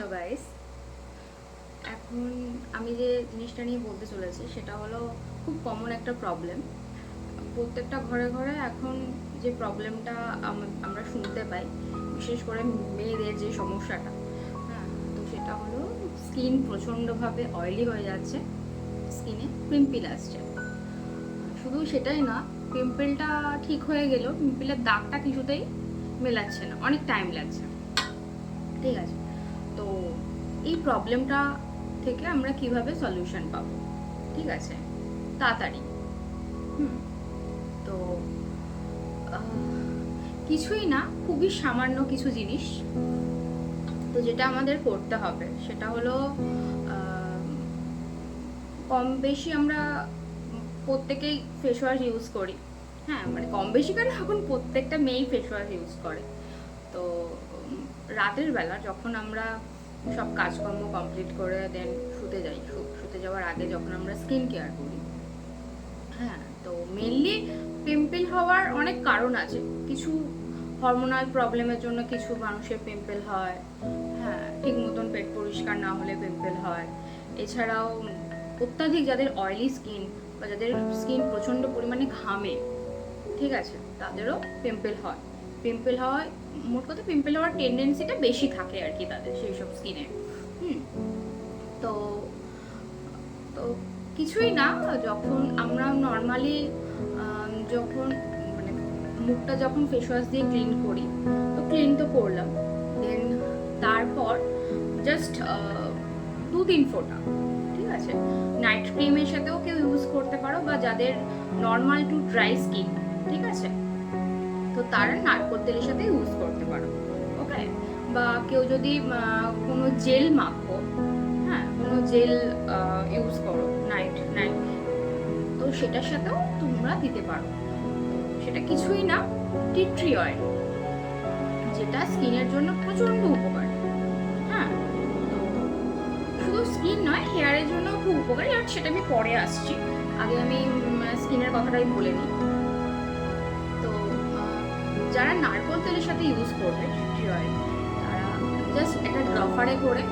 Hello guys. এখন আমি যে জিনিসটা নিয়ে বলতে চলেছি সেটা হলো খুব কমন একটা প্রবলেম। প্রত্যেকটা ঘরে ঘরে এখন যে প্রবলেমটা আমরা শুনতে পাই, বিশেষ করে মেয়েদের যে সমস্যাটা, হ্যাঁ, তো সেটা হলো স্কিন প্রচণ্ডভাবে অয়েলি হয়ে যাচ্ছে, স্কিনে পিম্পল আসছে। শুধু সেটাই না, পিম্পলটা ঠিক হয়ে গেলেও পিম্পলের দাগটা কিছুতেই মেলাচ্ছে না, অনেক টাইম লাগছে। ঠিক আছে, তো এই প্রবলেমটা থেকে আমরা কিভাবে সলিউশন পাবো, ঠিক আছে, তাড়াতাড়ি। তো কিছুই না, খুবই সামান্য কিছু জিনিস। তো যেটা আমাদের করতে হবে সেটা হলো কম বেশি আমরা প্রত্যেকেই ফেস ওয়াশ ইউজ করি। হ্যাঁ, মানে কম বেশি কেন, এখন প্রত্যেকটা মেয়েই ফেস ওয়াশ ইউজ করে। তো রাতের বেলা যখন আমরা সব কাজকর্ম কমপ্লিট করে দেন শুতে যাই, শুতে যাওয়ার আগে যখন আমরা স্কিন কেয়ার করি, হ্যাঁ, তো মেনলি পিম্পল হওয়ার অনেক কারণ আছে। কিছু হরমোনাল প্রবলেমের জন্য কিছু মানুষের পিম্পল হয়, হ্যাঁ, ঠিক মতন পেট পরিষ্কার না হলে পিম্পল হয়। এছাড়াও অত্যাধিক যাদের অয়েলি স্কিন বা যাদের স্কিন প্রচণ্ড পরিমাণে ঘামে, ঠিক আছে, তাদেরও পিম্পল হয়। পিম্পল হওয়ায়, মোট কথা পিম্পল হওয়ার টেন্ডেন্সিটা বেশি থাকে আর কি তাদের, সেই সব স্কিনে। তো তো কিছুই না, যখন আমরা নর্মালি যখন মানে মুখটা যখন ফেস ওয়াশ দিয়ে ক্লিন করি, তো ক্লিন তো করলাম, দেন তারপর জাস্ট 2-3 ফোঁটা, ঠিক আছে, নাইট ক্রিমের সাথেও কেউ ইউজ করতে পারো, বা যাদের নর্মাল টু ড্রাই স্কিন, ঠিক আছে, তো তারা নারকোল তেলের সাথে ইউজ করতে পারো। ওকে, বা কেউ যদি কোনো জেল মাখো, হ্যাঁ, কোনো জেল ইউজ করো নাইট নাইট, তো সেটার সাথেও তোমরা দিতে পারো। সেটা কিছুই না, টি ট্রি অয়েল, যেটা স্কিনের জন্য প্রচন্ড উপকারী। হ্যাঁ, তো শুধু স্কিন নয়, হেয়ারের জন্য খুব উপকারী, আর সেটা আমি পরে আসছি। আগে আমি স্কিনের কথাটাই বলে নিই। তো যারা নারকোল তেলের সাথে ইউজ করবে ট্রি অয়েল, তারা জাস্ট একটা ড্রপারে করে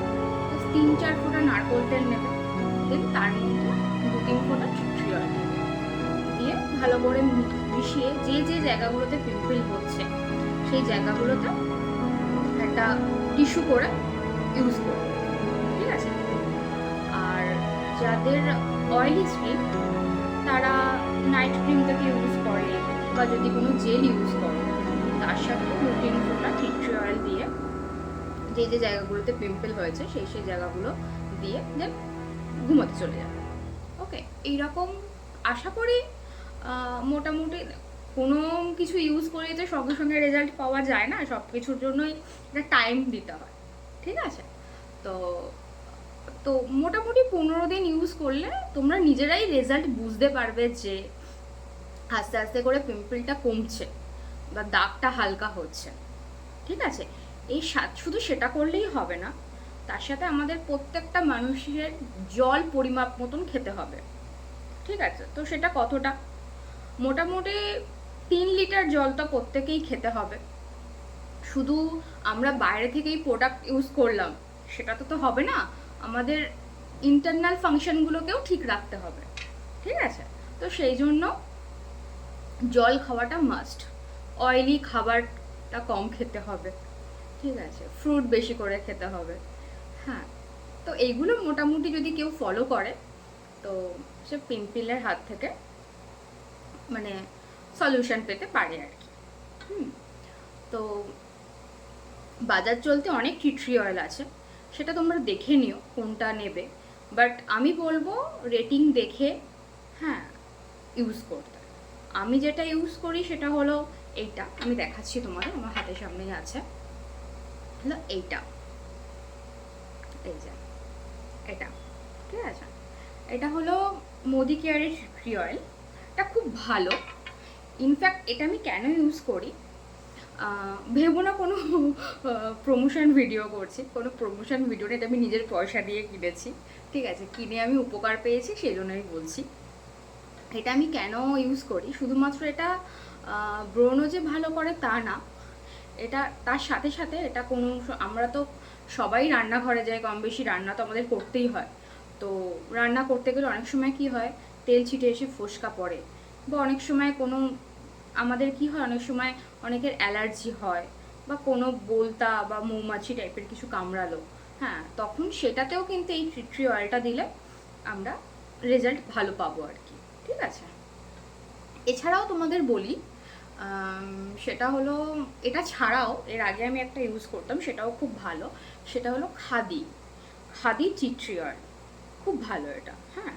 3-4 ফোঁটা নারকোল তেল নেবে, দেন তার মধ্যে 2-3 ফোঁটা ট্রি অয়েল দিয়ে ভালো করে মিশিয়ে যে যে জায়গাগুলোতে পিম্পল হচ্ছে সেই জায়গাগুলোতে একটা টিস্যু করে ইউজ করবে, ঠিক আছে। আর যাদের অয়েলি স্কিন, তারা নাইট ক্রিম থেকে ইউজ করে, বা যদি কোনো জেল ইউজ করে তার সাথে 2-3 ফোঁটা টি ট্রি অয়েল দিয়ে যে যে জায়গাগুলোতে পিম্পল হয়েছে সেই সেই জায়গাগুলো দিয়ে দেন ঘুমোতে চলে যাবে। ওকে, এইরকম আশা করি মোটামুটি। কোনো কিছু ইউজ করে যে সঙ্গে সঙ্গে রেজাল্ট পাওয়া যায় না, সব কিছুর জন্যই একটা টাইম দিতে হয়, ঠিক আছে। তো তো মোটামুটি 15 দিন ইউজ করলে তোমরা নিজেরাই রেজাল্ট বুঝতে পারবে যে আস্তে আস্তে করে পিম্পলটা কমছে বা দাগটা হালকা হচ্ছে, ঠিক আছে। এই শুধু সেটা করলেই হবে না, তার সাথে আমাদের প্রত্যেকটা মানুষের জল পরিমাপ মতন খেতে হবে, ঠিক আছে। তো সেটা কতটা, মোটামুটি 3 লিটার জল তো প্রত্যেকেই খেতে হবে। শুধু আমরা বাইরে থেকেই প্রোডাক্ট ইউজ করলাম সেটা তো হবে না, আমাদের ইন্টারনাল ফাংশনগুলোকেও ঠিক রাখতে হবে, ঠিক আছে। তো সেই জন্য জল খাওয়াটা মাস্ট, অয়েলি খাবারটা কম খেতে হবে, ঠিক আছে, ফ্রুট বেশি করে খেতে হবে। হ্যাঁ, তো এইগুলো মোটামুটি যদি কেউ ফলো করে, তো সে পিম্পলের হাত থেকে মানে সলিউশন পেতে পারে আর কি। তো বাজার চলতে অনেক টি ট্রি অয়েল আছে, সেটা তোমরা দেখে নিও কোনটা নেবে, বাট আমি বলবো রেটিং দেখে, হ্যাঁ, ইউজ করতে। আমি যেটা ইউজ করি সেটা হলো এইটা, আমি দেখাচ্ছি তোমাদের, আমার হাতের সামনেই আছে, হলো এইটা, এই যে এটা, ঠিক আছে। এটা হলো মোদি কেয়ারের ট্রি অয়েল, এটা খুব ভালো। ইনফ্যাক্ট এটা আমি কেন ইউজ করি, ভেবো না কোনো প্রমোশন ভিডিও করছি, কোনো প্রমোশন ভিডিও এটা আমি নিজের পয়সা দিয়ে কিনেছি, ঠিক আছে, কিনে আমি উপকার পেয়েছি সেই জন্য আমি বলছি। এটা আমি কেন ইউজ করি, শুধুমাত্র এটা ব্রণ যে ভালো করে তা না, এটা তার সাথে সাথে এটা কোনো, আমরা তো সবাই রান্নাঘরে যায়, কম বেশি রান্না তো আমাদের করতেই হয়। তো রান্না করতে গেলে অনেক সময় কি হয়, তেল ছিটে এসে ফোসকা পড়ে, বা অনেক সময় কোনো আমাদের কি হয়, অনেক সময় অনেকের অ্যালার্জি হয়, বা কোনো বোলতা বা মৌমাছি টাইপের কিছু কামড়ালো, হ্যাঁ, তখন সেটাতেও কিন্তু এই ট্রি অয়েলটা দিলে আমরা রেজাল্ট ভালো পাবো আর কি। ঠিক আছে, এছাড়াও তোমাদের বলি, সেটা হলো, এটা ছাড়াও এর আগে আমি একটা ইউজ করতাম, সেটাও খুব ভালো। সেটা হলো khadi, khadi tea tree oil, খুব ভালো এটা। হ্যাঁ,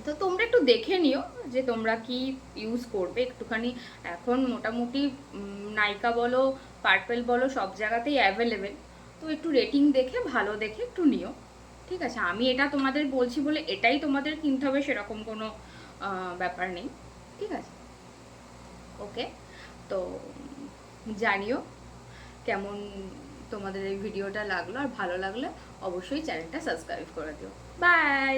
তো তোমরা একটু দেখে নিও যে তোমরা কি ইউজ করবে একটুখানি। এখন মোটামুটি নাইকা বলো, পার্পেল বলো, সব জায়গাতেই অ্যাভেলেবেল। তো একটু রেটিং দেখে, ভালো দেখে একটু নিও। ঠিক আছে, আমি এটা তোমাদের বলছি বলে এটাই তোমাদের কিনতে হবে সেরকম কোনো ব্যাপার নেই। ঠিক আছে, ওকে। তো জানিও কেমন তোমাদের এই ভিডিওটা লাগলো, আর ভালো লাগলে অবশ্যই চ্যানেলটা সাবস্ক্রাইব করে দিও। বাই।